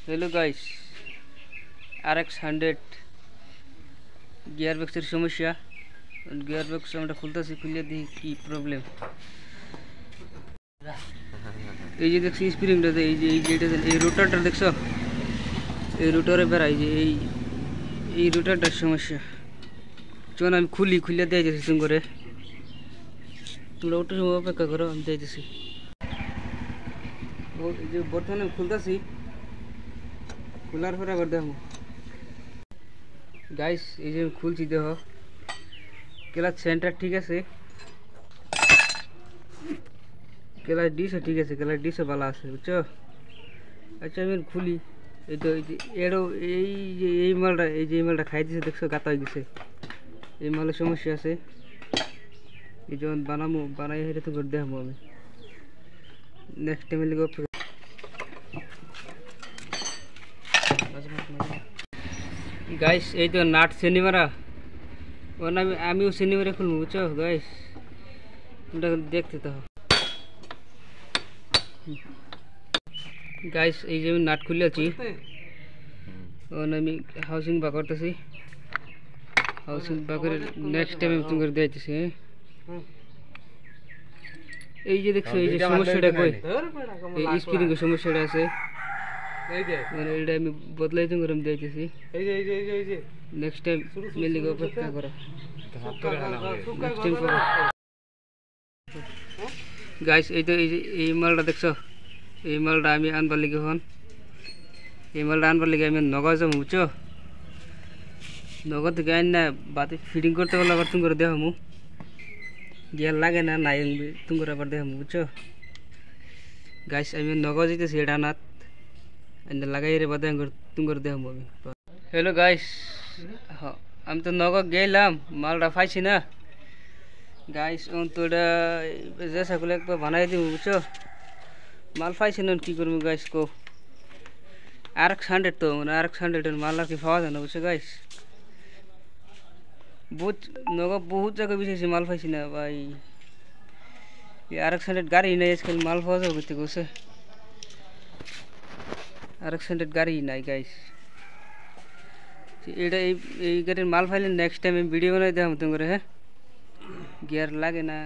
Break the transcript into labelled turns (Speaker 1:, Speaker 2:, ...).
Speaker 1: Hello guys RX 100 গিয়ারবক্সের সমস্যা। Gearbox আমরা খুলতেছি, খুলে দেখি কি প্রবলেম। এই যে দেখছি স্প্রিংটাতে এই রোটারটা দেখছো, এই রোটারে বেড়াই যে এই রোটারটার সমস্যা। চল আমি খুলে দিয়েছি তুমি করে, তোমরা ওটার সময় অপেক্ষা করো, আমি দিয়েছি। এই যে বর্তমানে খুলতেছি, খোলার পরে আবার দেখো গাইস। এই যে খুলছি, দেখো ক্লাচ সেন্টার ঠিক আছে, ক্লাচ ডিসও ঠিক আছে, ক্লাচ ডিসও ভালো আছে, বুঝছো। আচ্ছা আমি খুলি। এই তো এই যে এরও এই মালটা খাই দিছে, দেখছো গাতা হয়ে গেছে। এই মালের সমস্যা আছে। এই যখন বানাই হেরে তো করে দেখবো আমি নেক্সট টাইমে লিখে। গাইস এই তো নাট সিনেমারা, ওর আমিও সিনেমারে খুলবো, বুঝছো গাইস। ওটা দেখতে তো গাইস। এই যে আমি নাট খুলে আছি, ওর আমি হাউসিং বা করতেছি। হাউসিং বা করে নেক্সট টাইম আমি তোমাকে দিয়েছি। এই যে দেখছো এই যে সমস্যাটা কই, এই স্প্রিং এর সমস্যাটা আছে, মানে এটা আমি বদলাই তুমি করে দিয়েছি। নেক্সট টাইম মিলে অপেক্ষা করো, নেক্সট টাইম করো গাইস। এই তো এই মালটা দেখছো, এই মালটা আমি আনবার লিগে হন, এই মালটা আনবার লিগে আমি নগদ যাবো, বুঝছো। নগদ থেকে আইন না বাতি ফিটিং করতে পারলে আবার তুমি করে দেখাম, গিয়ার লাগে না নাই তুমি করে আবার দেখাম, বুঝছো গাইস। আমি নগদ যেতেছি এটা আনাত লাগাই রে বাদে তুমি করে দেখাম আমি। হ্যালো গাইস, আমি তো নগদ গেলাম, মালটা পাইছি না গাইস। তো এটা যে সকলে একবার বানাই দিব, বুঝছো। মাল পাইছি না, কি করবো গাইস কো। RX 100 তো মানে RX 100 মাল আর কি পাওয়া যায় না, বুঝছো গাইস। বহুত জায়গায় বিশেষ মাল পাইছি না ভাই। RX 100 গাড়ি নাই আজকাল, মাল পাওয়া যাবে করতে গেছে। RX 100 গাড়ি নাই গাইস। এটা এই গাড়ির মাল পাইলে নেক্সট টাইম ভিডিও বানাই দেখাম তুমি করে। হ্যাঁ, গিয়ার লাগে না।